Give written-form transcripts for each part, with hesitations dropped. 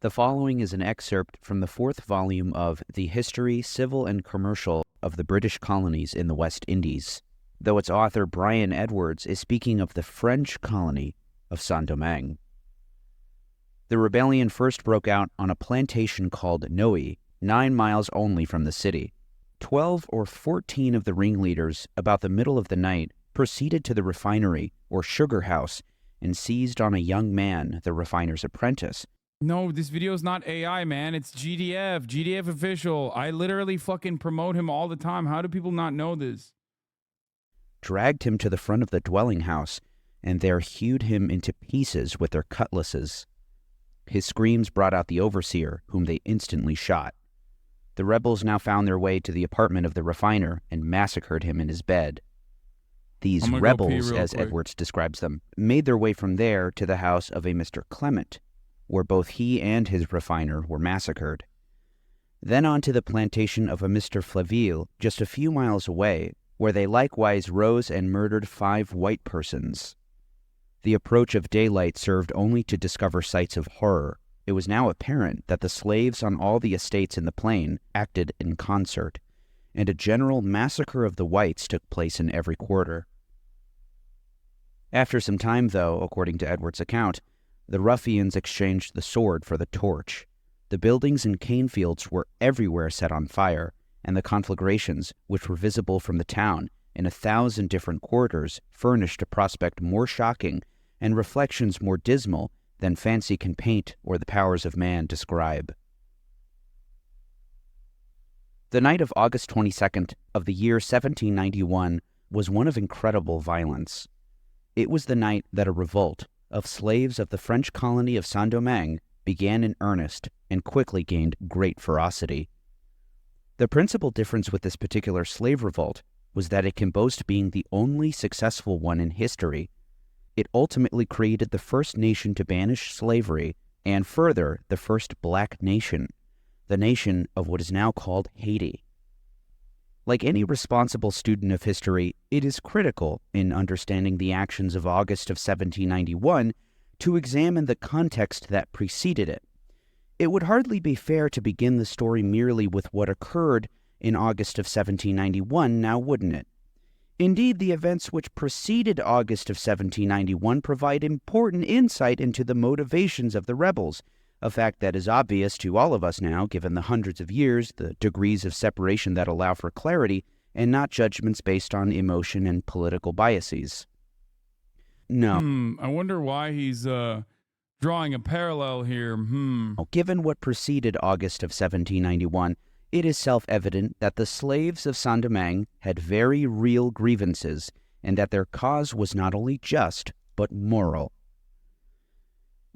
The following is an excerpt from the fourth volume of The History, Civil and Commercial of the British Colonies in the West Indies, though its author Brian Edwards is speaking of the French colony of Saint-Domingue. The rebellion first broke out on a plantation called Noe, 9 miles only from the city. 12 or 14 of the ringleaders, about the middle of the night, proceeded to the refinery, or sugar house, and seized on a young man, the refiner's apprentice. No, this video is not AI, man. It's GDF official. I literally fucking promote him all the time. How do people not know this? Dragged him to the front of the dwelling house, and there hewed him into pieces with their cutlasses. His screams brought out the overseer, whom they instantly shot. The rebels now found their way to the apartment of the refiner and massacred him in his bed. These rebels, as Edwards describes them, made their way from there to the house of a Mr. Clement, where both he and his refiner were massacred. Then on to the plantation of a Mr. Flaville, just a few miles away, where they likewise rose and murdered 5 white persons. The approach of daylight served only to discover sights of horror. It was now apparent that the slaves on all the estates in the plain acted in concert, and a general massacre of the whites took place in every quarter. After some time, though, according to Edwards' account, the ruffians exchanged the sword for the torch. The buildings and cane fields were everywhere set on fire, and the conflagrations, which were visible from the town in 1,000 different quarters, furnished a prospect more shocking and reflections more dismal than fancy can paint or the powers of man describe. The night of August 22nd of the year 1791 was one of incredible violence. It was the night that a revolt of slaves of the French colony of Saint-Domingue began in earnest and quickly gained great ferocity. The principal difference with this particular slave revolt was that it can boast being the only successful one in history. It ultimately created the first nation to banish slavery, and further, the first black nation, the nation of what is now called Haiti. Like any responsible student of history, it is critical in understanding the actions of August of 1791 to examine the context that preceded it. It would hardly be fair to begin the story merely with what occurred in August of 1791, now wouldn't it? Indeed, the events which preceded August of 1791 provide important insight into the motivations of the rebels, a fact that is obvious to all of us now, given the hundreds of years, the degrees of separation that allow for clarity, and not judgments based on emotion and political biases. No. I wonder why he's drawing a parallel here. Given what preceded August of 1791, it is self-evident that the slaves of Saint-Domingue had very real grievances, and that their cause was not only just, but moral.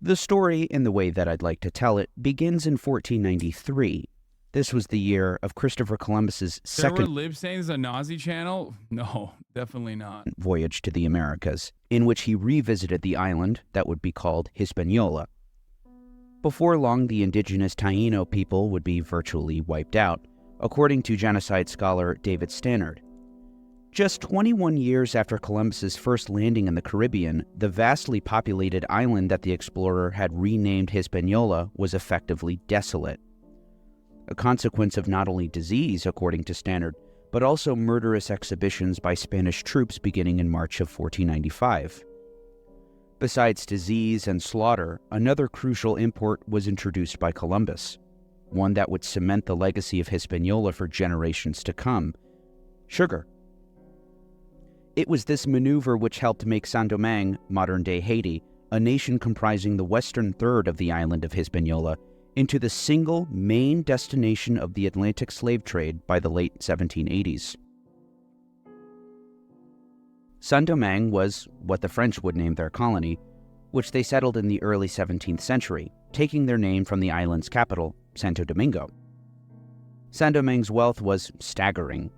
The story, in the way that I'd like to tell it, begins in 1493. This was the year of Christopher Columbus's second Libsane's a Nazi channel? No, definitely not. Voyage to the Americas, in which he revisited the island that would be called Hispaniola. Before long, the indigenous Taino people would be virtually wiped out, according to genocide scholar David Stannard. Just 21 years after Columbus's first landing in the Caribbean, the vastly populated island that the explorer had renamed Hispaniola was effectively desolate. A consequence of not only disease, according to Stannard, but also murderous exhibitions by Spanish troops beginning in March of 1495. Besides disease and slaughter, another crucial import was introduced by Columbus, one that would cement the legacy of Hispaniola for generations to come: sugar. It was this maneuver which helped make Saint-Domingue, modern-day Haiti, a nation comprising the western third of the island of Hispaniola, into the single main destination of the Atlantic slave trade by the late 1780s. Saint-Domingue was what the French would name their colony, which they settled in the early 17th century, taking their name from the island's capital, Santo Domingo. Saint-Domingue's wealth was staggering.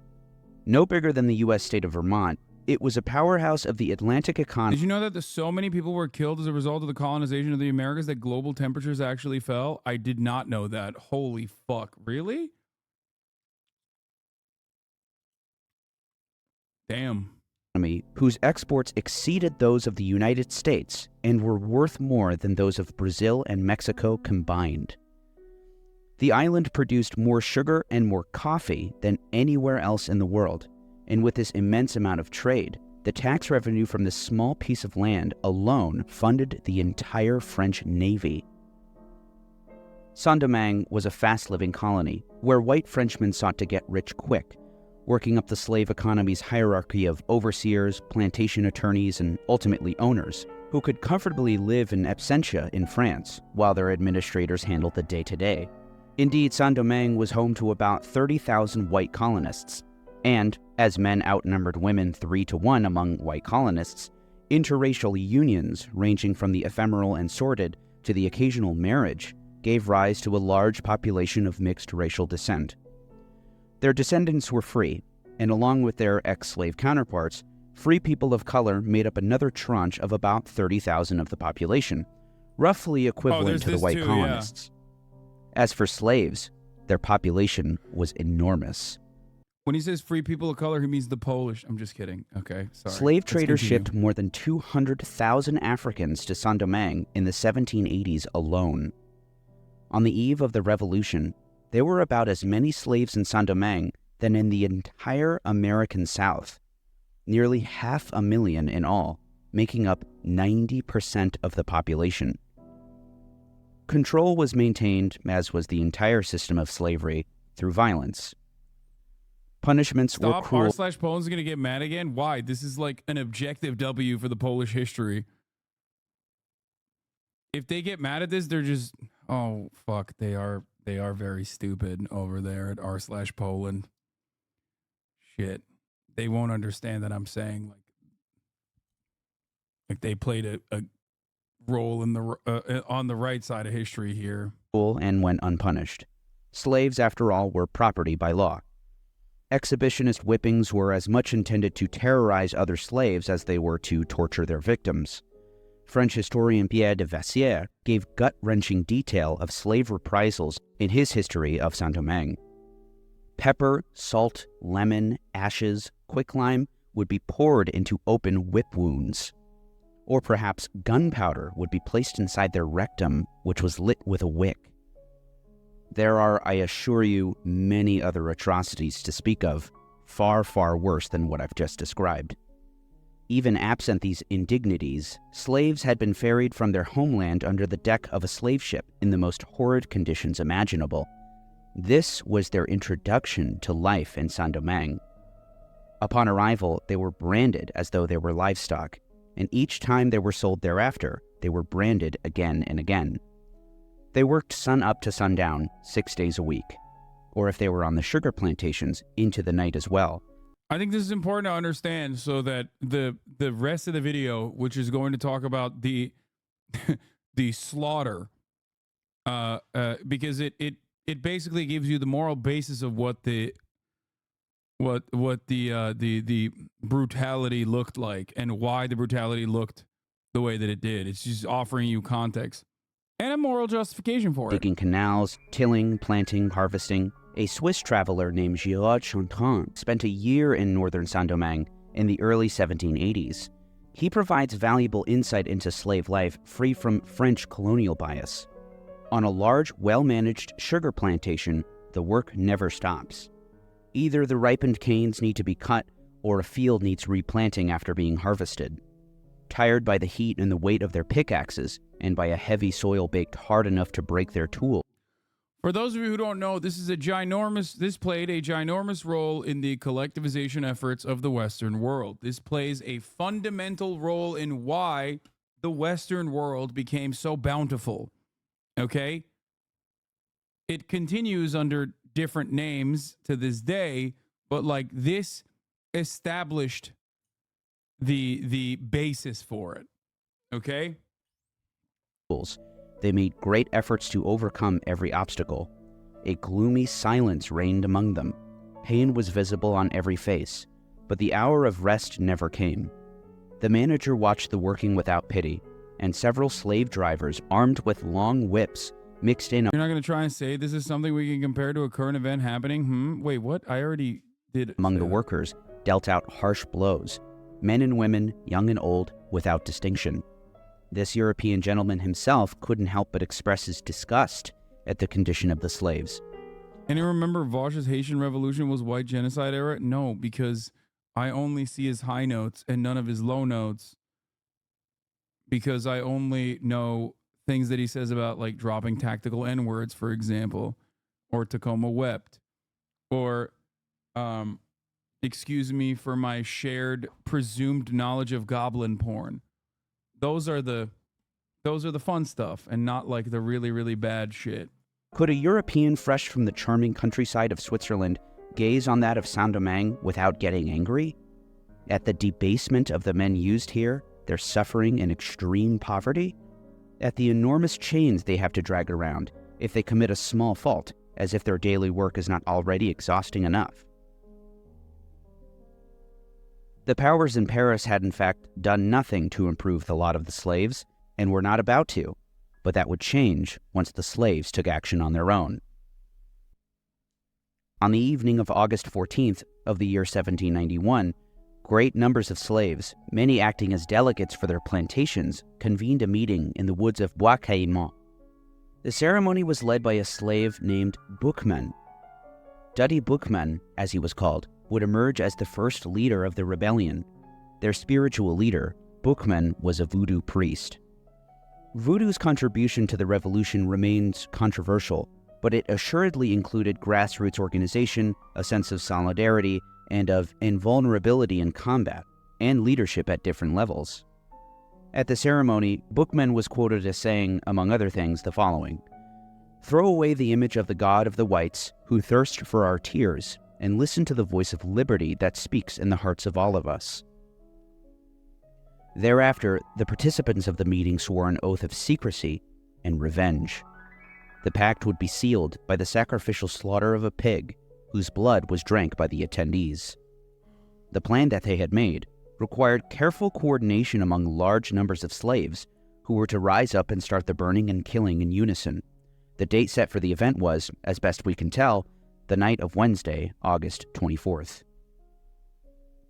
No bigger than the U.S. state of Vermont, it was a powerhouse of the Atlantic economy. Did you know that so many people were killed as a result of the colonization of the Americas that global temperatures actually fell? I did not know that. Holy fuck. Really? Damn. Whose exports exceeded those of the United States and were worth more than those of Brazil and Mexico combined. The island produced more sugar and more coffee than anywhere else in the world, and with this immense amount of trade, the tax revenue from this small piece of land alone funded the entire French Navy. Saint-Domingue was a fast-living colony where white Frenchmen sought to get rich quick, working up the slave economy's hierarchy of overseers, plantation attorneys, and ultimately owners, who could comfortably live in absentia in France while their administrators handled the day-to-day. Indeed, Saint-Domingue was home to about 30,000 white colonists, and, as men outnumbered women 3-1 among white colonists, interracial unions ranging from the ephemeral and sordid to the occasional marriage gave rise to a large population of mixed racial descent. Their descendants were free, and along with their ex-slave counterparts, free people of color made up another tranche of about 30,000 of the population, roughly equivalent to the white colonists. Yeah. As for slaves, their population was enormous. When he says free people of color, he means the Polish. I'm just kidding. Okay, sorry. Slave traders shipped more than 200,000 Africans to Saint-Domingue in the 1780s alone. On the eve of the Revolution, there were about as many slaves in Saint-Domingue than in the entire American South, nearly 500,000 in all, making up 90% of the population. Control was maintained, as was the entire system of slavery, through violence. Punishments were cruel. r/Poland's going to get mad again? Why? This is like an objective W for the Polish history. If they get mad at this, they're just, oh, fuck, they are very stupid over there at r/Poland. Shit. They won't understand that I'm saying like they played a role in the on the right side of history here. And went unpunished. Slaves, after all, were property by law. Exhibitionist whippings were as much intended to terrorize other slaves as they were to torture their victims. French historian Pierre de Vassières gave gut-wrenching detail of slave reprisals in his history of Saint-Domingue. Pepper, salt, lemon, ashes, quicklime would be poured into open whip wounds. Or perhaps gunpowder would be placed inside their rectum, which was lit with a wick. There are, I assure you, many other atrocities to speak of, far, far worse than what I've just described. Even absent these indignities, slaves had been ferried from their homeland under the deck of a slave ship in the most horrid conditions imaginable. This was their introduction to life in Saint-Domingue. Upon arrival, they were branded as though they were livestock, and each time they were sold thereafter, they were branded again and again. They worked sun up to sundown, 6 days a week, or if they were on the sugar plantations, into the night as well. I think this is important to understand so that the rest of the video, which is going to talk about the the slaughter, because it basically gives you the moral basis of what the brutality looked like and why the brutality looked the way that it did. It's just offering you context and a moral justification for it. Digging canals, tilling, planting, harvesting. A Swiss traveler named Giraud Chantrant spent a year in northern Saint-Domingue in the early 1780s. He provides valuable insight into slave life free from French colonial bias. On a large, well-managed sugar plantation, the work never stops. Either the ripened canes need to be cut or a field needs replanting after being harvested. Tired by the heat and the weight of their pickaxes, and by a heavy soil baked hard enough to break their tools. For those of you who don't know, this played a ginormous role in the collectivization efforts of the Western world. This plays a fundamental role in why the Western world became so bountiful. Okay? It continues under different names to this day, but like this established the basis for it. Okay? They made great efforts to overcome every obstacle. A gloomy silence reigned among them. Pain was visible on every face, but the hour of rest never came. The manager watched the working without pity, and several slave drivers armed with long whips mixed in. You're not going to try and say this is something we can compare to a current event happening? Wait, what? I already did. Among the workers, dealt out harsh blows. Men and women, young and old, without distinction. This European gentleman himself couldn't help but express his disgust at the condition of the slaves. And you remember Vosh's Haitian Revolution was white genocide era? No, because I only see his high notes and none of his low notes, because I only know things that he says about like dropping tactical N-words, for example, or Tacoma wept, or excuse me for my shared presumed knowledge of goblin porn. Those are the fun stuff, and not like the really, really bad shit. Could a European fresh from the charming countryside of Switzerland gaze on that of Saint-Domingue without getting angry? At the debasement of the men used here, their suffering and extreme poverty? At the enormous chains they have to drag around if they commit a small fault, as if their daily work is not already exhausting enough? The powers in Paris had in fact done nothing to improve the lot of the slaves, and were not about to, but that would change once the slaves took action on their own. On the evening of August 14th of the year 1791, great numbers of slaves, many acting as delegates for their plantations, convened a meeting in the woods of Bois Caïman. The ceremony was led by a slave named Boukman. Duddy Boukman, as he was called, would emerge as the first leader of the rebellion. Their spiritual leader, Boukman, was a voodoo priest. Voodoo's contribution to the revolution remains controversial, but it assuredly included grassroots organization, a sense of solidarity, and of invulnerability in combat, and leadership at different levels. At the ceremony, Boukman was quoted as saying, among other things, the following: "Throw away the image of the God of the whites, who thirst for our tears, and listen to the voice of liberty that speaks in the hearts of all of us." Thereafter, the participants of the meeting swore an oath of secrecy and revenge. The pact would be sealed by the sacrificial slaughter of a pig, whose blood was drank by the attendees. The plan that they had made required careful coordination among large numbers of slaves, who were to rise up and start the burning and killing in unison. The date set for the event was, as best we can tell, the night of Wednesday, August 24th.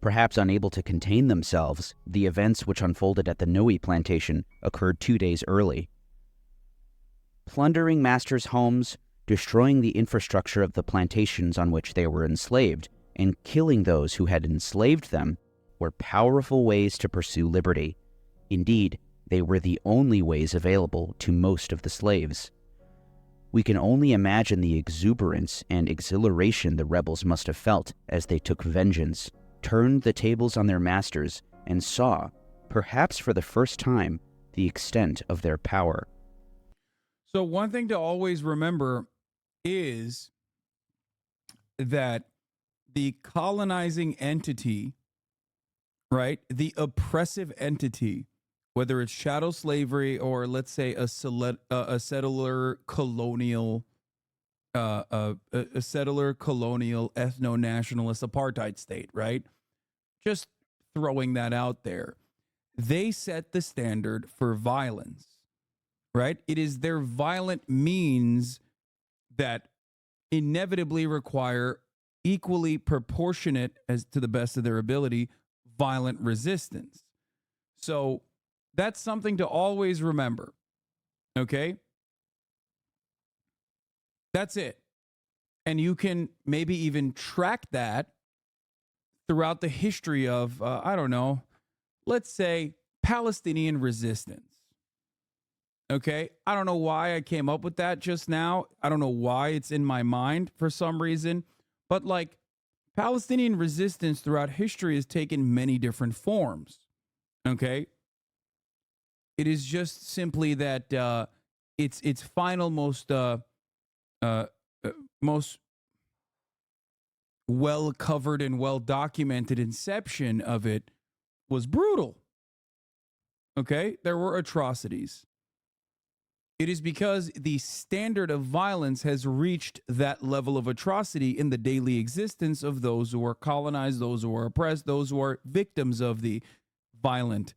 Perhaps unable to contain themselves, the events which unfolded at the Noe plantation occurred 2 days early. Plundering masters' homes, destroying the infrastructure of the plantations on which they were enslaved, and killing those who had enslaved them were powerful ways to pursue liberty. Indeed, they were the only ways available to most of the slaves. We can only imagine the exuberance and exhilaration the rebels must have felt as they took vengeance, turned the tables on their masters, and saw, perhaps for the first time, the extent of their power. So one thing to always remember is that the colonizing entity, right, the oppressive entity, whether it's chattel slavery or let's say a settler colonial ethno-nationalist apartheid state, right? Just throwing that out there. They set the standard for violence, right? It is their violent means that inevitably require equally proportionate, as to the best of their ability, violent resistance. So that's something to always remember, okay? That's it. And you can maybe even track that throughout the history of, let's say Palestinian resistance. Okay? I don't know why I came up with that just now. I don't know why it's in my mind for some reason. But like Palestinian resistance throughout history has taken many different forms. Okay? It is just simply that its final most well covered and well documented inception of it was brutal. Okay? There were atrocities. It is because the standard of violence has reached that level of atrocity in the daily existence of those who are colonized, those who are oppressed, those who are victims of the violent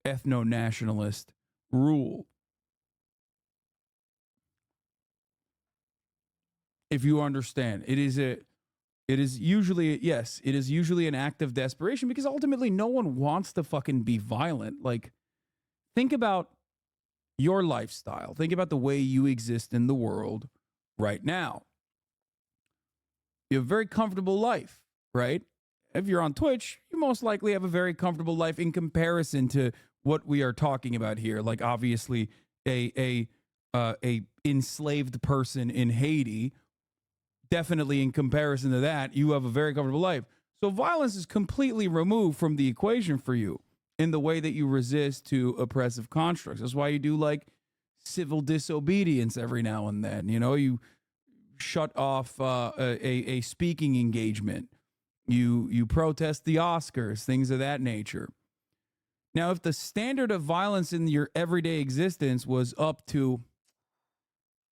ethno-nationalist rule. If you understand, it is usually an act of desperation, because ultimately no one wants to fucking be violent. Like, think about your lifestyle. Think about the way you exist in the world right now. You have a very comfortable life, right? If you're on Twitch, you most likely have a very comfortable life in comparison to what we are talking about here. Like obviously a enslaved person in Haiti, definitely in comparison to that, you have a very comfortable life. So violence is completely removed from the equation for you in the way that you resist to oppressive constructs. That's why you do like civil disobedience every now and then. You know, you shut off a speaking engagement. You protest the Oscars, things of that nature. Now, if the standard of violence in your everyday existence was up to,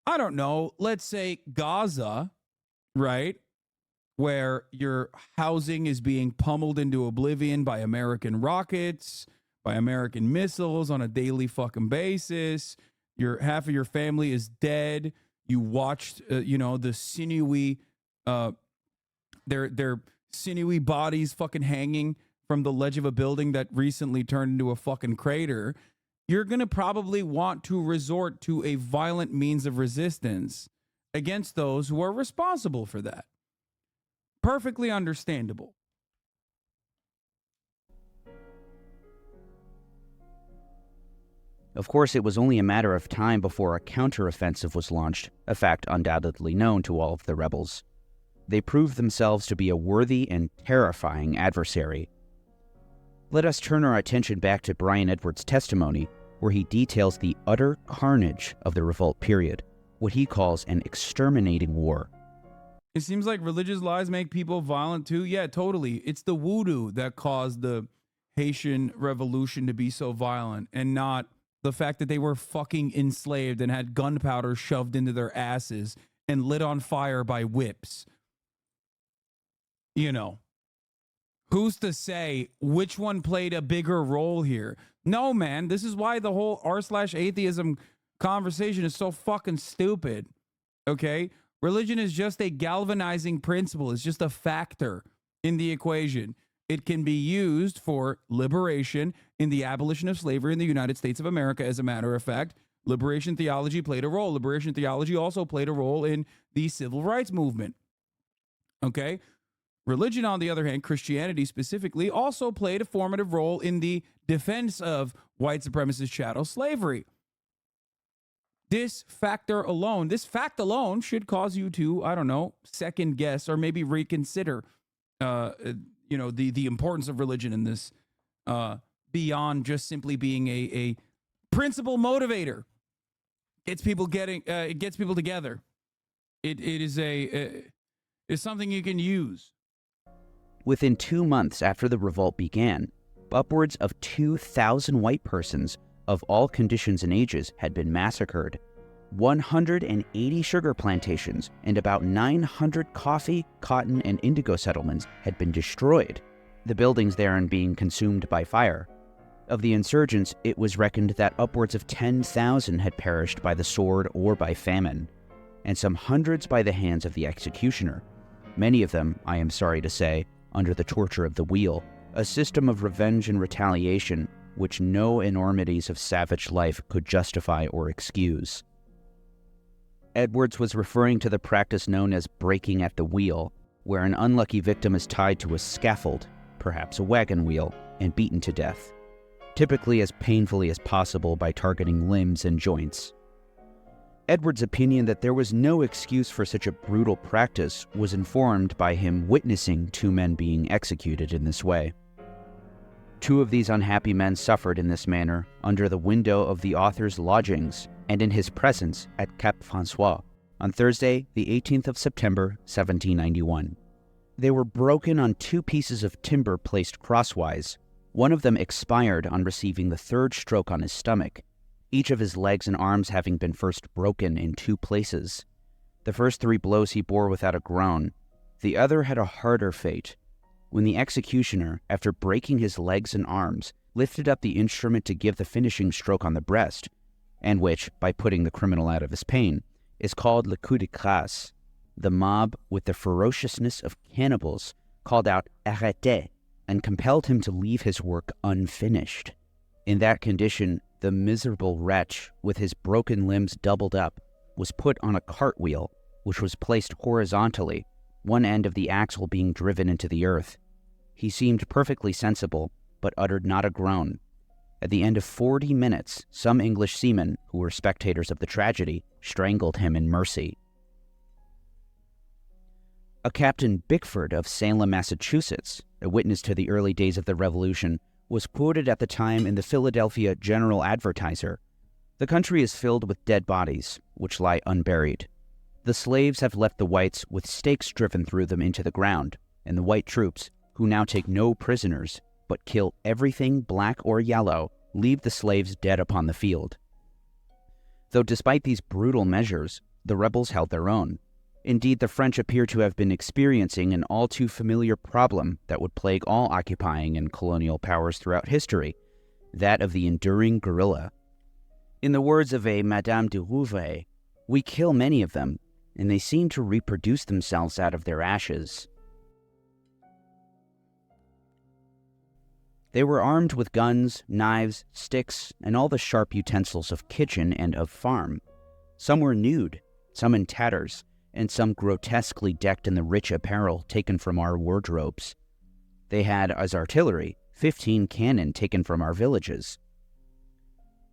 I don't know, let's say Gaza, right? Where your housing is being pummeled into oblivion by American rockets, by American missiles on a daily fucking basis. Half of your family is dead. You watched, the sinewy, their sinewy bodies fucking hanging from the ledge of a building that recently turned into a fucking crater. You're going to probably want to resort to a violent means of resistance against those who are responsible for that. Perfectly understandable. Of course, it was only a matter of time before a counteroffensive was launched, a fact undoubtedly known to all of the rebels. They proved themselves to be a worthy and terrifying adversary. Let us turn our attention back to Brian Edwards' testimony, where he details the utter carnage of the revolt period, what he calls an exterminating war. It seems like religious lies make people violent too. Yeah, totally. It's the voodoo that caused the Haitian Revolution to be so violent, and not the fact that they were fucking enslaved and had gunpowder shoved into their asses and lit on fire by whips. You know, who's to say which one played a bigger role here? No, man, this is why the whole r/atheism conversation is so fucking stupid. Okay? Religion is just a galvanizing principle. It's just a factor in the equation. It can be used for liberation in the abolition of slavery in the United States of America, as a matter of fact. Liberation theology played a role. Liberation theology also played a role in the civil rights movement. Okay? Religion, on the other hand, Christianity specifically, also played a formative role in the defense of white supremacist chattel slavery. This fact alone should cause you to, I don't know, second guess or maybe reconsider, the importance of religion in this, beyond just simply being a principal motivator. It gets people together. It is something you can use. Within 2 months after the revolt began, upwards of 2,000 white persons of all conditions and ages had been massacred. 180 sugar plantations and about 900 coffee, cotton, and indigo settlements had been destroyed, the buildings therein being consumed by fire. Of the insurgents, it was reckoned that upwards of 10,000 had perished by the sword or by famine, and some hundreds by the hands of the executioner, many of them, I am sorry to say, under the torture of the wheel, a system of revenge and retaliation which no enormities of savage life could justify or excuse. Edwards was referring to the practice known as breaking at the wheel, where an unlucky victim is tied to a scaffold, perhaps a wagon wheel, and beaten to death, typically as painfully as possible by targeting limbs and joints. Edwards' opinion that there was no excuse for such a brutal practice was informed by him witnessing 2 men being executed in this way. 2 of these unhappy men suffered in this manner under the window of the author's lodgings and in his presence at Cap Francois on Thursday, the 18th of September, 1791. They were broken on 2 pieces of timber placed crosswise. One of them expired on receiving the 3rd stroke on his stomach, each of his legs and arms having been first broken in 2 places. The first 3 blows he bore without a groan. The other had a harder fate. When the executioner, after breaking his legs and arms, lifted up the instrument to give the finishing stroke on the breast, and which, by putting the criminal out of his pain, is called le coup de grâce, the mob, with the ferociousness of cannibals, called out arrêtez, and compelled him to leave his work unfinished. In that condition, The miserable wretch, with his broken limbs doubled up, was put on a cartwheel, which was placed horizontally, one end of the axle being driven into the earth. He seemed perfectly sensible, but uttered not a groan. At the end of 40 minutes, some English seamen, who were spectators of the tragedy, strangled him in mercy. A Captain Bickford of Salem, Massachusetts, a witness to the early days of the Revolution, was quoted at the time in the Philadelphia General Advertiser. "The country is filled with dead bodies, which lie unburied. The slaves have left the whites with stakes driven through them into the ground, and the white troops, who now take no prisoners, but kill everything black or yellow, leave the slaves dead upon the field." Though despite these brutal measures, the rebels held their own. Indeed, the French appear to have been experiencing an all too familiar problem that would plague all occupying and colonial powers throughout history, that of the enduring guerrilla. In the words of a Madame de Rouvray, "We kill many of them, and they seem to reproduce themselves out of their ashes." They were armed with guns, knives, sticks, and all the sharp utensils of kitchen and of farm. Some were nude, some in tatters, and some grotesquely decked in the rich apparel taken from our wardrobes. They had, as artillery, 15 cannon taken from our villages.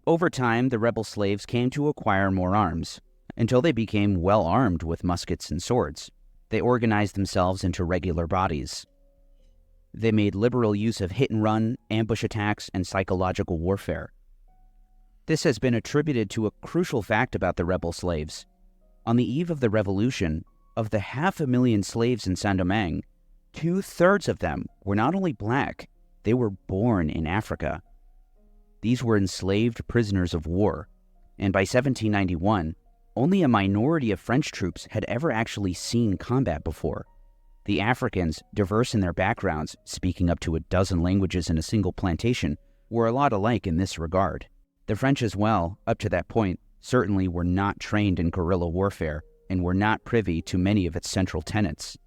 Over time, the rebel slaves came to acquire more arms, until they became well armed with muskets and swords. They organized themselves into regular bodies. They made liberal use of hit-and-run, ambush attacks, and psychological warfare. This has been attributed to a crucial fact about the rebel slaves. On the eve of the Revolution, of the 500,000 slaves in Saint-Domingue, 2/3 of them were not only black, they were born in Africa. These were enslaved prisoners of war, and by 1791, only a minority of French troops had ever actually seen combat before. The Africans, diverse in their backgrounds, speaking up to a dozen languages in a single plantation, were a lot alike in this regard. The French as well, up to that point, certainly were not trained in guerrilla warfare and were not privy to many of its central tenets.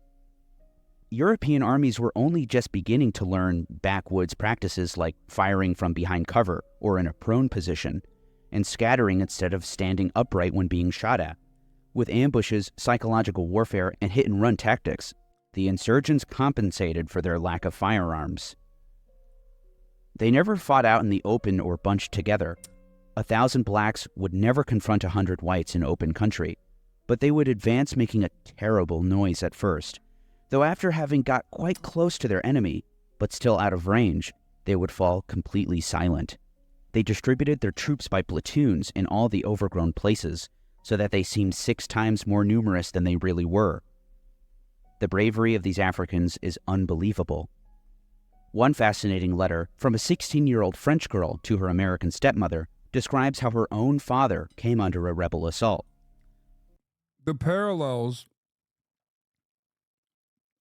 European armies were only just beginning to learn backwoods practices like firing from behind cover or in a prone position, and scattering instead of standing upright when being shot at. With ambushes, psychological warfare, and hit-and-run tactics, the insurgents compensated for their lack of firearms. They never fought out in the open or bunched together. 1,000 blacks would never confront 100 whites in open country, but they would advance making a terrible noise at first, though after having got quite close to their enemy, but still out of range, they would fall completely silent. They distributed their troops by platoons in all the overgrown places, so that they seemed 6 times more numerous than they really were. The bravery of these Africans is unbelievable. One fascinating letter from a 16-year-old French girl to her American stepmother describes how her own father came under a rebel assault. The parallels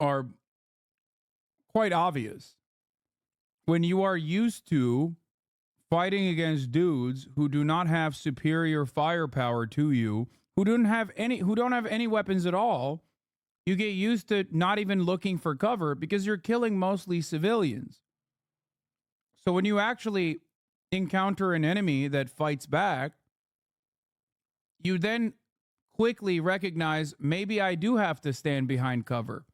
are quite obvious. When you are used to fighting against dudes who do not have superior firepower to you, who don't have any weapons at all, you get used to not even looking for cover because you're killing mostly civilians. So when you actually encounter an enemy that fights back, you then quickly recognize maybe I do have to stand behind cover.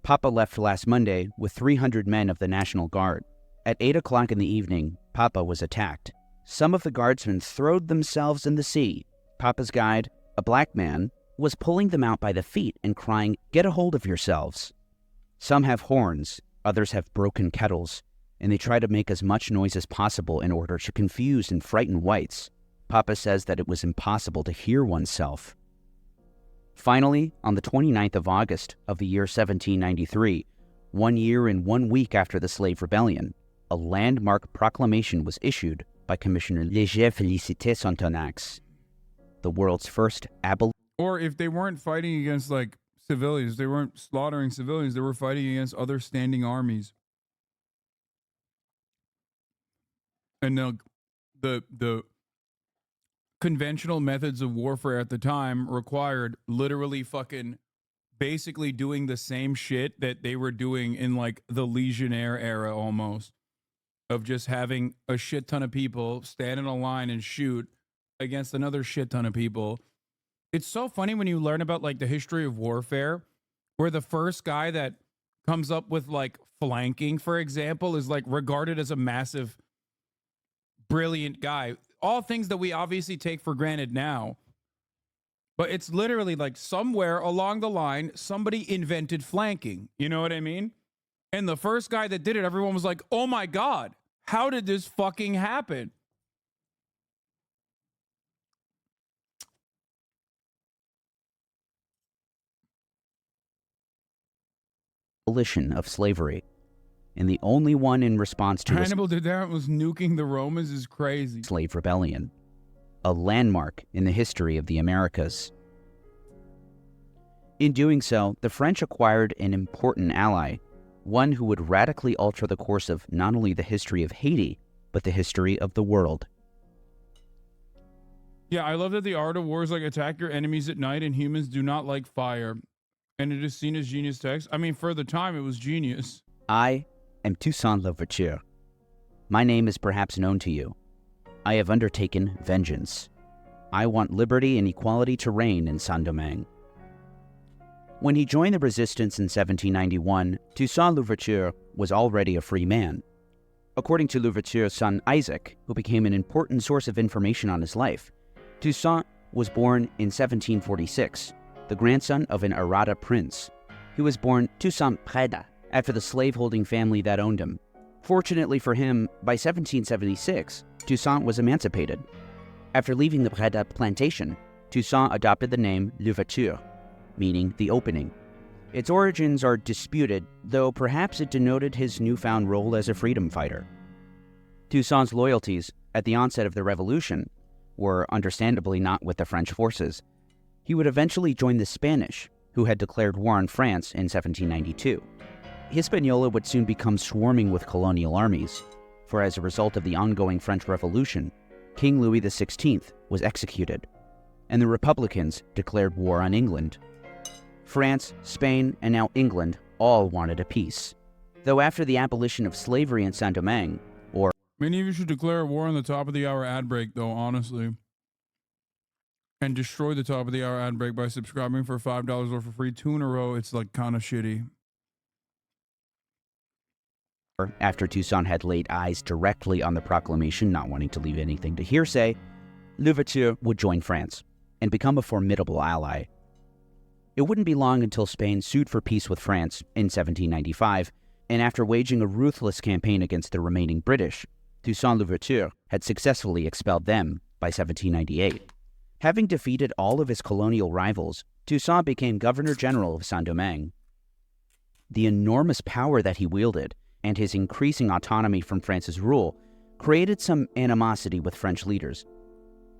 Papa left last Monday with 300 men of the National Guard. At 8 o'clock in the evening, Papa was attacked. Some of the guardsmen throwed themselves in the sea. Papa's guide, a black man, was pulling them out by the feet and crying, "Get a hold of yourselves." Some have horns, others have broken kettles, and they try to make as much noise as possible in order to confuse and frighten whites. Papa says that it was impossible to hear oneself. Finally, on the 29th of August of the year 1793, 1 year and 1 week after the Slave Rebellion, a landmark proclamation was issued by Commissioner Léger Félicité Sontonax, the world's first abolition. Or if they weren't fighting against like civilians, they weren't slaughtering civilians, they were fighting against other standing armies. And the conventional methods of warfare at the time required literally fucking basically doing the same shit that they were doing in like the Legionnaire era almost. of just having a shit ton of people stand in a line and shoot against another shit ton of people. It's so funny when you learn about like the history of warfare, where the first guy that comes up with like flanking, for example, is like regarded as a massive, brilliant guy. All things that we obviously take for granted now. But it's literally like somewhere along the line, somebody invented flanking. You know what I mean? And the first guy that did it, everyone was like, oh my God, how did this fucking happen? Abolition of slavery, and the only one in response to Hannibal did that, was nuking the Romans, is crazy. Slave rebellion, a landmark in the history of the Americas. In doing so, the French acquired an important ally, one who would radically alter the course of not only the history of Haiti, but the history of the world. Yeah, I love that the art of war is like attack your enemies at night and humans do not like fire. And it is seen as genius text. I mean, for the time, it was genius. I am Toussaint Louverture. My name is perhaps known to you. I have undertaken vengeance. I want liberty and equality to reign in Saint-Domingue. When he joined the resistance in 1791, Toussaint Louverture was already a free man. According to Louverture's son Isaac, who became an important source of information on his life, Toussaint was born in 1746, the grandson of an Arada prince. He was born Toussaint Preda, after the slaveholding family that owned him. Fortunately for him, by 1776, Toussaint was emancipated. After leaving the Preda plantation, Toussaint adopted the name Louverture, meaning the opening. Its origins are disputed, though perhaps it denoted his newfound role as a freedom fighter. Toussaint's loyalties at the onset of the Revolution were understandably not with the French forces. He would eventually join the Spanish, who had declared war on France in 1792. Hispaniola would soon become swarming with colonial armies, for as a result of the ongoing French Revolution, King Louis XVI was executed, and the Republicans declared war on England. France, Spain, and now England all wanted a peace. Though after the abolition of slavery in Saint-Domingue, or Many of you should declare a war on the top of the hour ad break, though, honestly. And destroy the top of the hour ad break by subscribing for $5 or for free 2 in a row. It's like kind of shitty. after Toussaint had laid eyes directly on the proclamation, not wanting to leave anything to hearsay, Louverture would join France and become a formidable ally. It wouldn't be long until Spain sued for peace with France in 1795, and after waging a ruthless campaign against the remaining British, Toussaint Louverture had successfully expelled them by 1798. Having defeated all of his colonial rivals, Toussaint became Governor-General of Saint-Domingue. The enormous power that he wielded and his increasing autonomy from France's rule created some animosity with French leaders,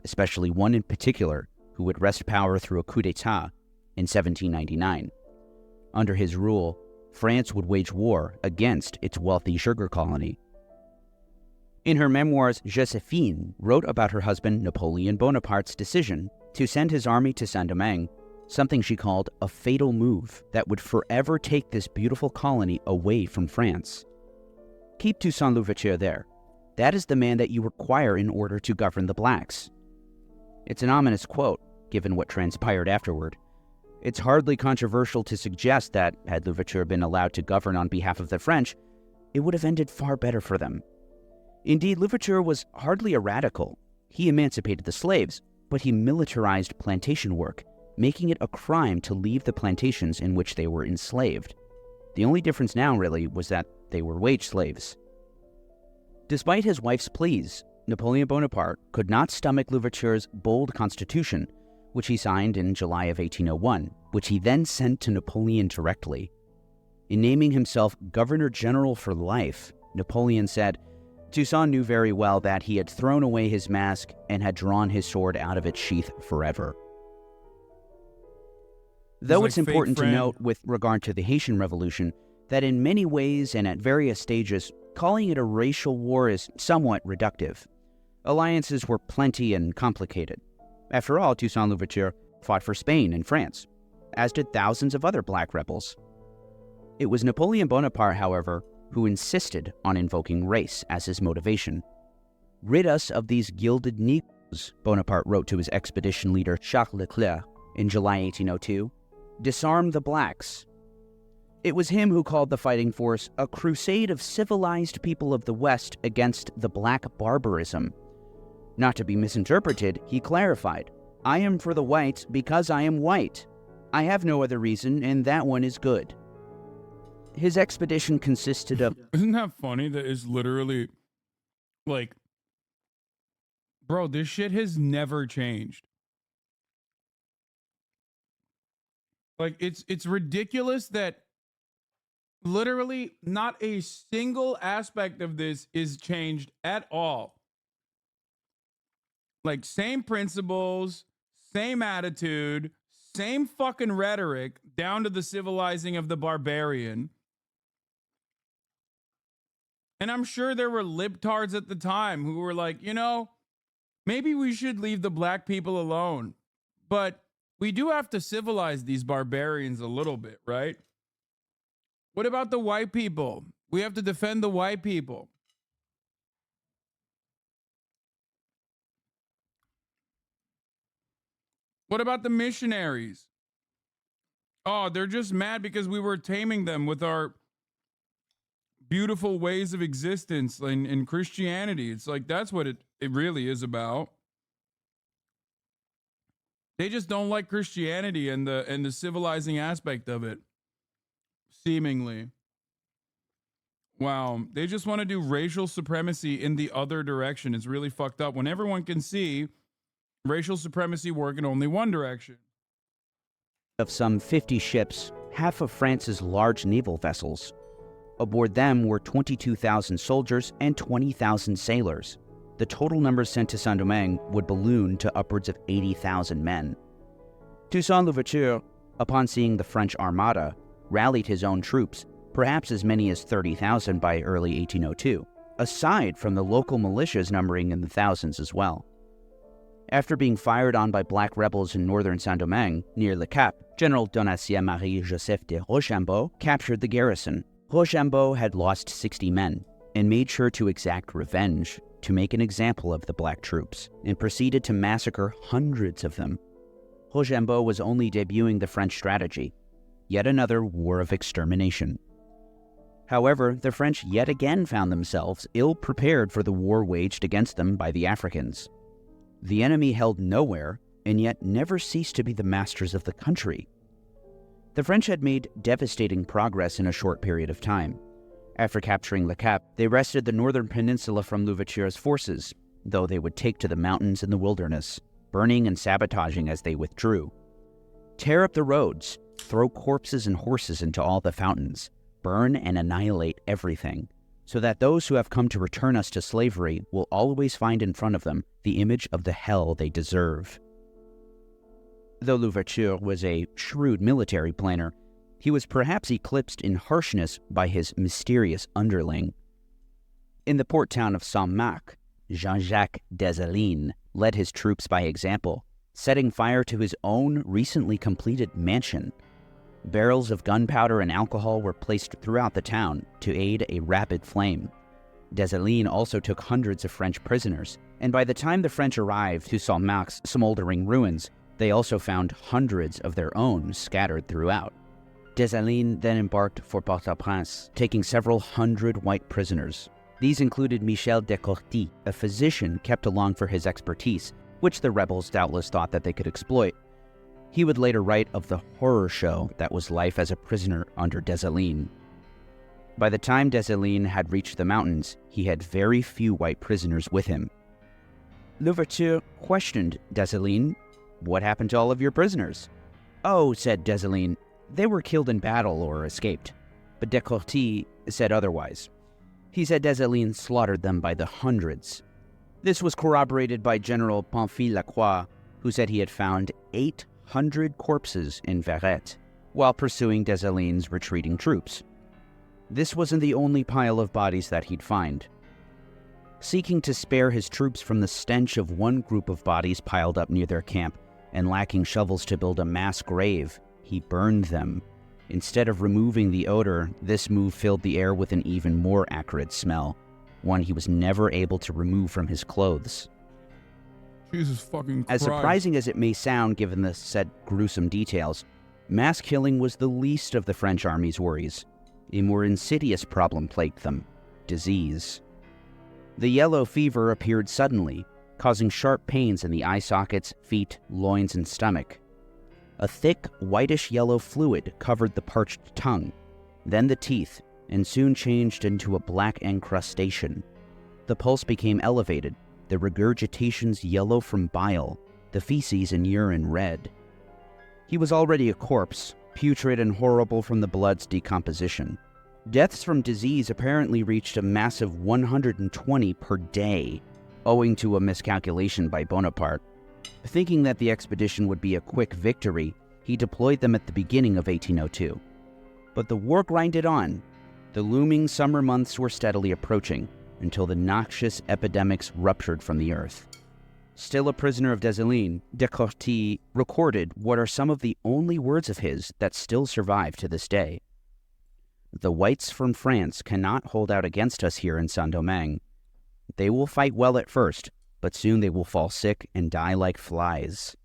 especially one in particular who would wrest power through a coup d'etat in 1799. Under his rule, France would wage war against its wealthy sugar colony. In her memoirs, Joséphine wrote about her husband Napoleon Bonaparte's decision to send his army to Saint-Domingue, something she called a fatal move that would forever take this beautiful colony away from France. Keep Toussaint Louverture there. That is the man that you require in order to govern the blacks. It's an ominous quote, given what transpired afterward. It's hardly controversial to suggest that, had Louverture been allowed to govern on behalf of the French, it would have ended far better for them. Indeed, Louverture was hardly a radical. He emancipated the slaves, but he militarized plantation work, making it a crime to leave the plantations in which they were enslaved. The only difference now, really, was that they were wage slaves. Despite his wife's pleas, Napoleon Bonaparte could not stomach Louverture's bold constitution, which he signed in July of 1801, which he then sent to Napoleon directly. In naming himself Governor-General for life, Napoleon said, Toussaint knew very well that he had thrown away his mask and had drawn his sword out of its sheath forever. Though it's important to note with regard to the Haitian Revolution that in many ways and at various stages, calling it a racial war is somewhat reductive. Alliances were plenty and complicated. After all, Toussaint Louverture fought for Spain and France, as did thousands of other black rebels. It was Napoleon Bonaparte, however, who insisted on invoking race as his motivation. "Rid us of these gilded Negroes," Bonaparte wrote to his expedition leader Charles Leclerc in July 1802. "Disarm the blacks." It was him who called the fighting force a crusade of civilized people of the West against the black barbarism. Not to be misinterpreted, he clarified, "I am for the whites because I am white. I have no other reason, and that one is good." His expedition consisted of... Isn't that funny that it's literally like, bro, this shit has never changed. Like, it's ridiculous that literally not a single aspect of this is changed at all. Like, same principles, same attitude, same fucking rhetoric, down to the civilizing of the barbarian. And I'm sure there were libtards at the time who were like, you know, maybe we should leave the black people alone. But we do have to civilize these barbarians a little bit, right? What about the white people? We have to defend the white people. What about the missionaries? Oh, they're just mad because we were taming them with our beautiful ways of existence in Christianity. It's like, that's what it really is about. They just don't like Christianity and the civilizing aspect of it, seemingly. Wow, they just want to do racial supremacy in the other direction. It's really fucked up when everyone can see racial supremacy work in only one direction. Of some 50 ships, half of France's large naval vessels. Aboard them were 22,000 soldiers and 20,000 sailors. The total numbers sent to Saint-Domingue would balloon to upwards of 80,000 men. Toussaint Louverture, upon seeing the French Armada, rallied his own troops, perhaps as many as 30,000 by early 1802, aside from the local militias numbering in the thousands as well. After being fired on by black rebels in northern Saint-Domingue, near Le Cap, General Donatien Marie-Joseph de Rochambeau captured the garrison. Rochambeau had lost 60 men and made sure to exact revenge, to make an example of the black troops, and proceeded to massacre hundreds of them. Rochambeau was only debuting the French strategy, yet another war of extermination. However, the French yet again found themselves ill-prepared for the war waged against them by the Africans. The enemy held nowhere, and yet never ceased to be the masters of the country. The French had made devastating progress in a short period of time. After capturing Le Cap, they wrested the northern peninsula from Louverture's forces, though they would take to the mountains and the wilderness, burning and sabotaging as they withdrew. Tear up the roads, throw corpses and horses into all the fountains, burn and annihilate everything, so that those who have come to return us to slavery will always find in front of them the image of the hell they deserve. Though Louverture was a shrewd military planner, he was perhaps eclipsed in harshness by his mysterious underling. In the port town of Saint-Marc, Jean-Jacques Dessalines led his troops by example, setting fire to his own recently completed mansion. Barrels of gunpowder and alcohol were placed throughout the town to aid a rapid flame. Dessalines also took hundreds of French prisoners, and by the time the French arrived to Saint-Marc's smoldering ruins, they also found hundreds of their own scattered throughout. Dessalines then embarked for Port-au-Prince, taking several hundred white prisoners. These included Michel de Courty, a physician kept along for his expertise, which the rebels doubtless thought that they could exploit. He would later write of the horror show that was life as a prisoner under Dessalines. By the time Dessalines had reached the mountains, he had very few white prisoners with him. Louverture questioned Dessalines, "What happened to all of your prisoners?" "Oh," said Dessalines, "they were killed in battle or escaped." But de Courty said otherwise. He said Dessalines slaughtered them by the hundreds. This was corroborated by General Pamphile Lacroix, who said he had found 800 corpses in Verret while pursuing Dessalines' retreating troops. This wasn't the only pile of bodies that he'd find. Seeking to spare his troops from the stench of one group of bodies piled up near their camp and lacking shovels to build a mass grave, he burned them. Instead of removing the odor, this move filled the air with an even more acrid smell, one he was never able to remove from his clothes. Jesus fucking Christ. As surprising as it may sound given the said gruesome details, mass killing was the least of the French army's worries. A more insidious problem plagued them: disease. The yellow fever appeared suddenly, causing sharp pains in the eye sockets, feet, loins, and stomach. A thick, whitish-yellow fluid covered the parched tongue, then the teeth, and soon changed into a black encrustation. The pulse became elevated, the regurgitations yellow from bile, the feces and urine red. He was already a corpse, putrid and horrible from the blood's decomposition. Deaths from disease apparently reached a massive 120 per day, owing to a miscalculation by Bonaparte. Thinking that the expedition would be a quick victory, he deployed them at the beginning of 1802. But the war grinded on. The looming summer months were steadily approaching, until the noxious epidemics ruptured from the earth. Still a prisoner of Dessalines, Descartes recorded what are some of the only words of his that still survive to this day. "The whites from France cannot hold out against us here in Saint-Domingue. They will fight well at first, but soon they will fall sick and die like flies."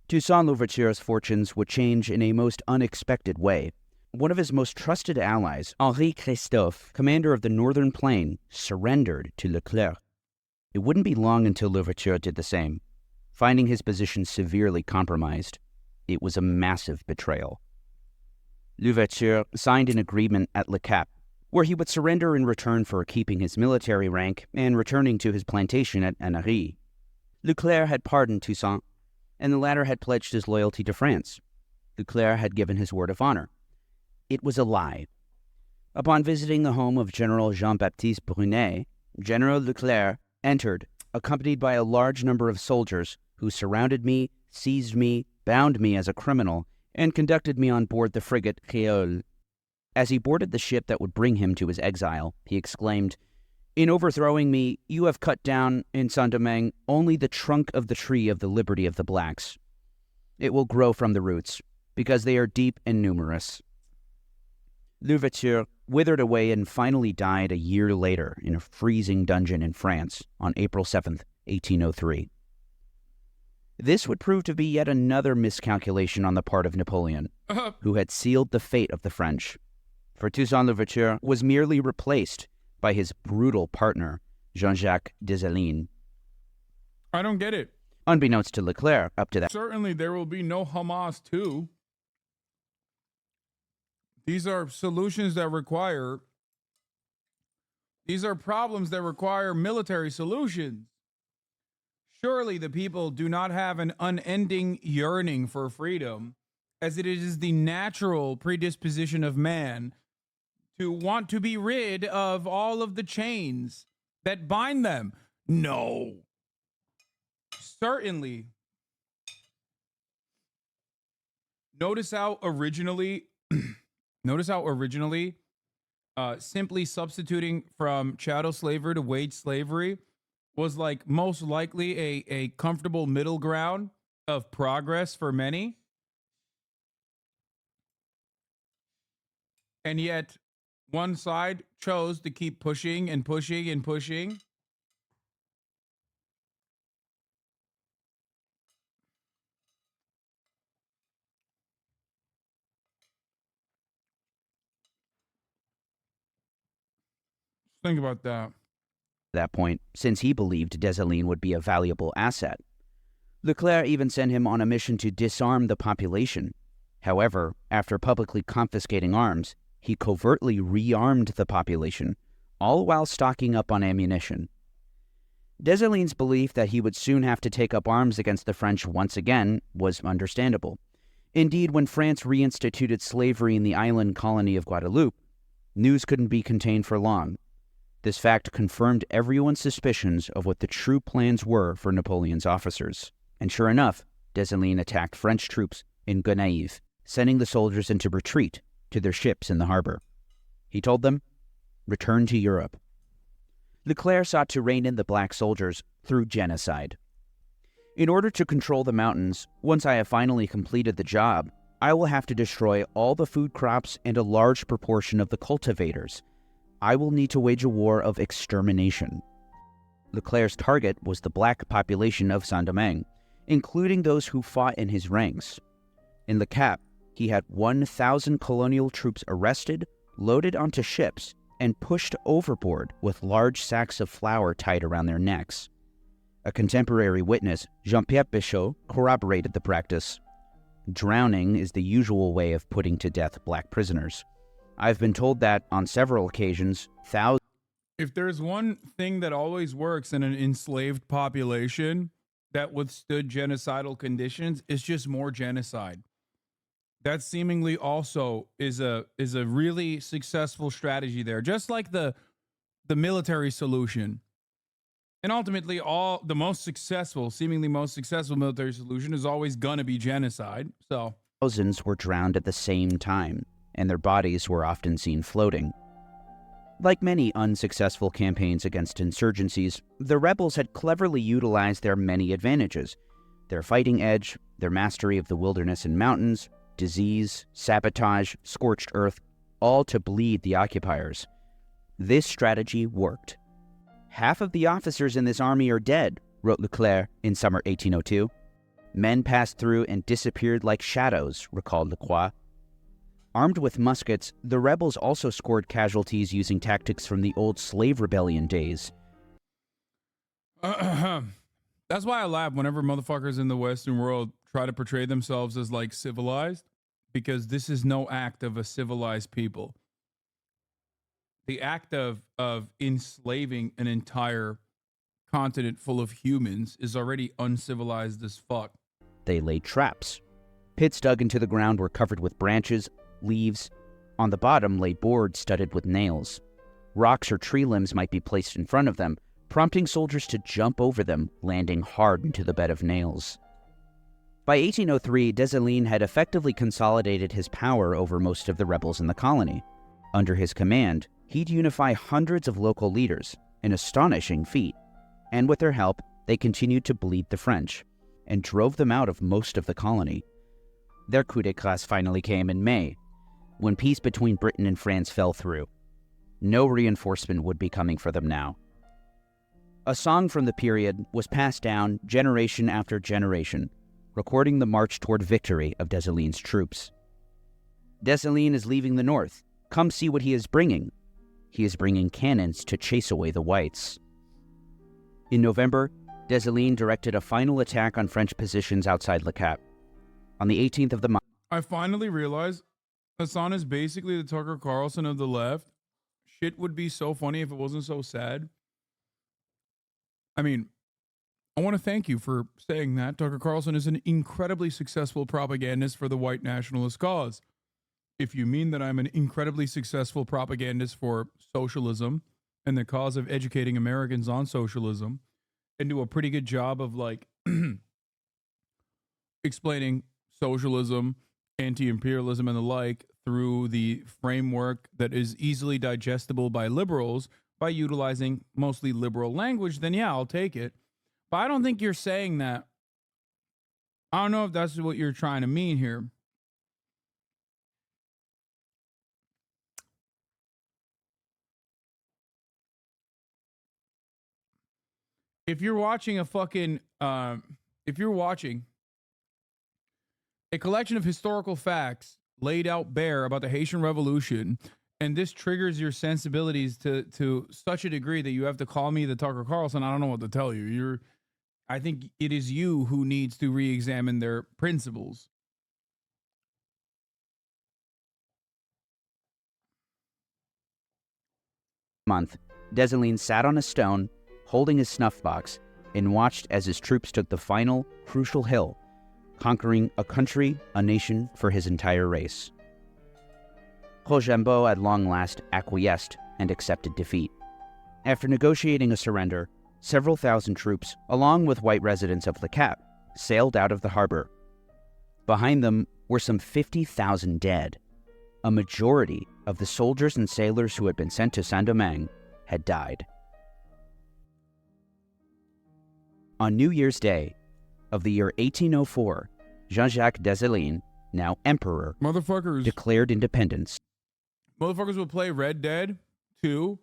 Toussaint Louverture's fortunes would change in a most unexpected way. One of his most trusted allies, Henri Christophe, commander of the Northern Plain, surrendered to Leclerc. It wouldn't be long until Louverture did the same. Finding his position severely compromised, it was a massive betrayal. Louverture signed an agreement at Le Cap, where he would surrender in return for keeping his military rank and returning to his plantation at Annery. Leclerc had pardoned Toussaint, and the latter had pledged his loyalty to France. Leclerc had given his word of honor. It was a lie. Upon visiting the home of General Jean-Baptiste Brunet, General Leclerc entered, accompanied by a large number of soldiers who surrounded me, seized me, bound me as a criminal, and conducted me on board the frigate Créole. As he boarded the ship that would bring him to his exile, he exclaimed, "In overthrowing me, you have cut down, in Saint-Domingue, only the trunk of the tree of the liberty of the blacks. It will grow from the roots, because they are deep and numerous." Louverture withered away and finally died a year later in a freezing dungeon in France on April 7th, 1803. This would prove to be yet another miscalculation on the part of Napoleon, who had sealed the fate of the French. For Toussaint Louverture was merely replaced by his brutal partner, Jean-Jacques Dessalines. I don't get it. Unbeknownst to Leclerc, up to that. Certainly there will be no Hamas too. These are solutions that require, these are problems that require military solutions. Surely the people do not have an unending yearning for freedom, as it is the natural predisposition of man to want to be rid of all of the chains that bind them. No. Certainly. Notice how originally simply substituting from chattel slavery to wage slavery was like most likely a comfortable middle ground of progress for many. And yet one side chose to keep pushing and pushing and pushing. Think about that. That point, since he believed Dessalines would be a valuable asset. Leclerc even sent him on a mission to disarm the population. However, after publicly confiscating arms, he covertly rearmed the population, all while stocking up on ammunition. Dessalines' belief that he would soon have to take up arms against the French once again was understandable. Indeed, when France reinstituted slavery in the island colony of Guadeloupe, news couldn't be contained for long. This fact confirmed everyone's suspicions of what the true plans were for Napoleon's officers. And sure enough, Dessalines attacked French troops in Gonaive, sending the soldiers into retreat to their ships in the harbor. He told them, "Return to Europe." Leclerc sought to rein in the black soldiers through genocide. "In order to control the mountains, once I have finally completed the job, I will have to destroy all the food crops and a large proportion of the cultivators. I will need to wage a war of extermination. Leclerc's target was the black population of Saint-Domingue, including those who fought in his ranks. In Le Cap, he had 1,000 colonial troops arrested, loaded onto ships, and pushed overboard with large sacks of flour tied around their necks. A contemporary witness, Jean-Pierre Bichot, corroborated the practice. Drowning is the usual way of putting to death black prisoners. I've been told that, on several occasions, thousands... If there's one thing that always works in an enslaved population that withstood genocidal conditions, it's just more genocide. That seemingly also is a really successful strategy there, just like the military solution. And ultimately, seemingly most successful military solution is always going to be genocide. So thousands were drowned at the same time, and their bodies were often seen floating. Like many unsuccessful campaigns against insurgencies, the rebels had cleverly utilized their many advantages: their fighting edge, their mastery of the wilderness and mountains, disease, sabotage, scorched earth, all to bleed the occupiers. This strategy worked. "Half of the officers in this army are dead," wrote Leclerc in summer 1802. "Men passed through and disappeared like shadows," recalled Lacroix. Armed with muskets, the rebels also scored casualties using tactics from the old slave rebellion days. That's why I laugh whenever motherfuckers in the Western world try to portray themselves as like civilized, because this is no act of a civilized people. The act of enslaving an entire continent full of humans is already uncivilized as fuck. They laid traps. Pits dug into the ground were covered with branches, leaves. On the bottom lay boards studded with nails. Rocks or tree limbs might be placed in front of them, prompting soldiers to jump over them, landing hard into the bed of nails. By 1803, Dessalines had effectively consolidated his power over most of the rebels in the colony. Under his command, he'd unify hundreds of local leaders, an astonishing feat, and with their help, they continued to bleed the French, and drove them out of most of the colony. Their coup d'éclat finally came in May, when peace between Britain and France fell through. No reinforcement would be coming for them now. A song from the period was passed down generation after generation, recording the march toward victory of Dessalines' troops. "Dessalines is leaving the north. Come see what he is bringing. He is bringing cannons to chase away the whites." In November, Dessalines directed a final attack on French positions outside Le Cap. On the 18th of the month, I finally realized Hasan is basically the Tucker Carlson of the left. Shit would be so funny if it wasn't so sad. I mean, I want to thank you for saying that. Tucker Carlson is an incredibly successful propagandist for the white nationalist cause. If you mean that I'm an incredibly successful propagandist for socialism and the cause of educating Americans on socialism, and do a pretty good job of like explaining socialism, anti-imperialism, and the like through the framework that is easily digestible by liberals by utilizing mostly liberal language, then yeah, I'll take it. But I don't think you're saying that. I don't know if that's what you're trying to mean here. If you're watching a fucking, if you're watching a collection of historical facts laid out bare about the Haitian Revolution, and this triggers your sensibilities to such a degree that you have to call me the Tucker Carlson, I don't know what to tell you. I think it is you who needs to re-examine their principles. month, Dessalines sat on a stone, holding his snuff box, and watched as his troops took the final, crucial hill, conquering a country, a nation for his entire race. Rochambeau at long last acquiesced and accepted defeat. After negotiating a surrender, several thousand troops, along with white residents of Le Cap, sailed out of the harbor. Behind them were some 50,000 dead. A majority of the soldiers and sailors who had been sent to Saint-Domingue had died. On New Year's Day of the year 1804, Jean-Jacques Dessalines now emperor, Motherfuckers. declared independence. Motherfuckers will play Red Dead 2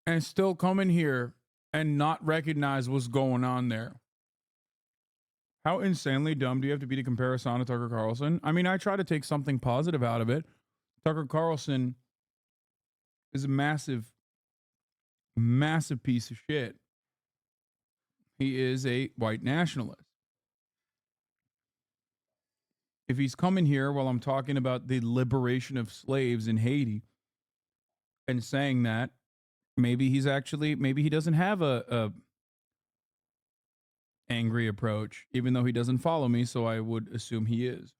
and still come in here and not recognize what's going on there. How insanely dumb do you have to be to compare Hasan to Tucker Carlson? I mean, I try to take something positive out of it. Tucker Carlson is a massive, massive piece of shit. He is a white nationalist. If he's coming here while I'm talking about the liberation of slaves in Haiti and saying that, maybe he doesn't have a angry approach, even though he doesn't follow me, so I would assume he is.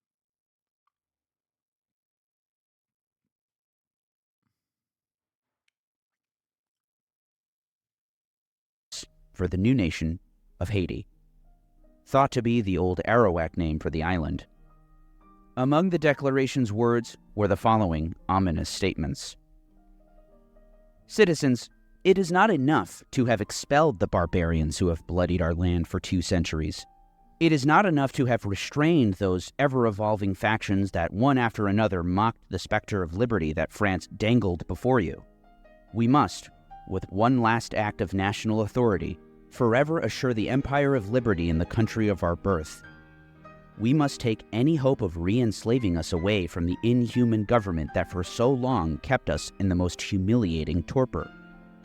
For the new nation of Haiti, thought to be the old Arawak name for the island. Among the declaration's words were the following ominous statements. Citizens, it is not enough to have expelled the barbarians who have bloodied our land for 2 centuries. It is not enough to have restrained those ever-evolving factions that one after another mocked the specter of liberty that France dangled before you. We must, with one last act of national authority, forever assure the empire of liberty in the country of our birth. We must take any hope of re-enslaving us away from the inhuman government that for so long kept us in the most humiliating torpor.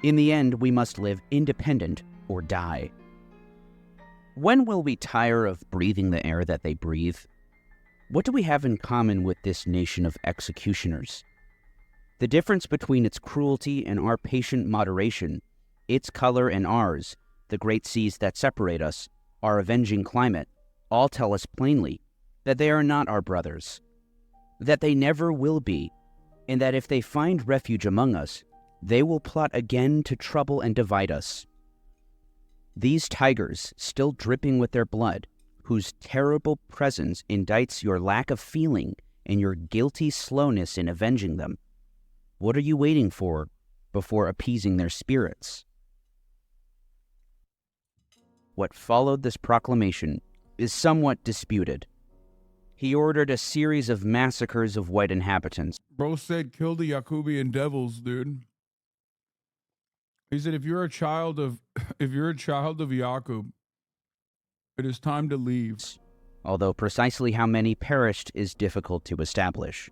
In the end, we must live independent or die. When will we tire of breathing the air that they breathe? What do we have in common with this nation of executioners? The difference between its cruelty and our patient moderation, its color and ours, the great seas that separate us, our avenging climate, all tell us plainly that they are not our brothers, that they never will be, and that if they find refuge among us, they will plot again to trouble and divide us. These tigers, still dripping with their blood, whose terrible presence indicts your lack of feeling and your guilty slowness in avenging them, what are you waiting for before appeasing their spirits? What followed this proclamation is somewhat disputed. He ordered a series of massacres of white inhabitants. Bro said kill the Yakubian devils, dude. He said if you're a child of Yakub, it is time to leave. Although precisely how many perished is difficult to establish.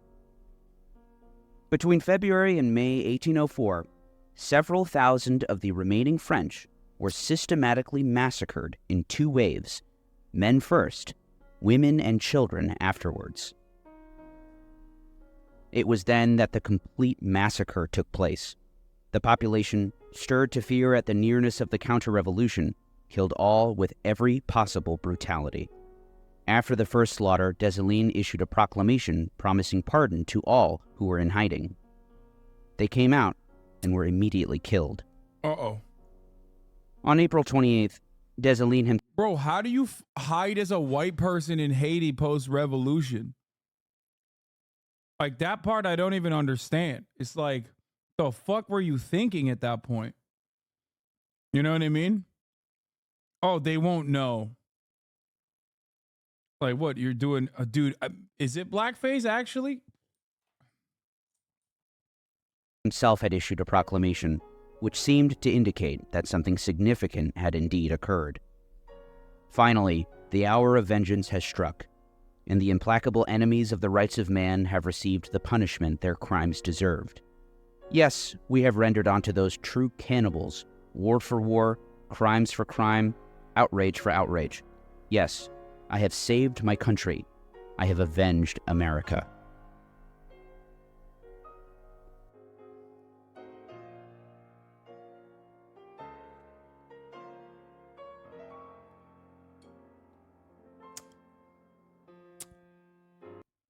Between February and May 1804, several thousand of the remaining French were systematically massacred in 2 waves, men first, women and children afterwards. It was then that the complete massacre took place. The population, stirred to fear at the nearness of the counter-revolution, killed all with every possible brutality. After the first slaughter, Dessalines issued a proclamation promising pardon to all who were in hiding. They came out and were immediately killed. Uh-oh. On April 28th, Dessalines himself... Bro, how do you hide as a white person in Haiti post-revolution? Like, that part I don't even understand. It's like, the fuck were you thinking at that point? You know what I mean? Oh, they won't know. Like, what, you're doing... dude, is it blackface, actually? Himself had issued a proclamation, which seemed to indicate that something significant had indeed occurred. Finally, the hour of vengeance has struck, and the implacable enemies of the rights of man have received the punishment their crimes deserved. Yes, we have rendered unto those true cannibals, war for war, crimes for crime, outrage for outrage. Yes, I have saved my country. I have avenged America.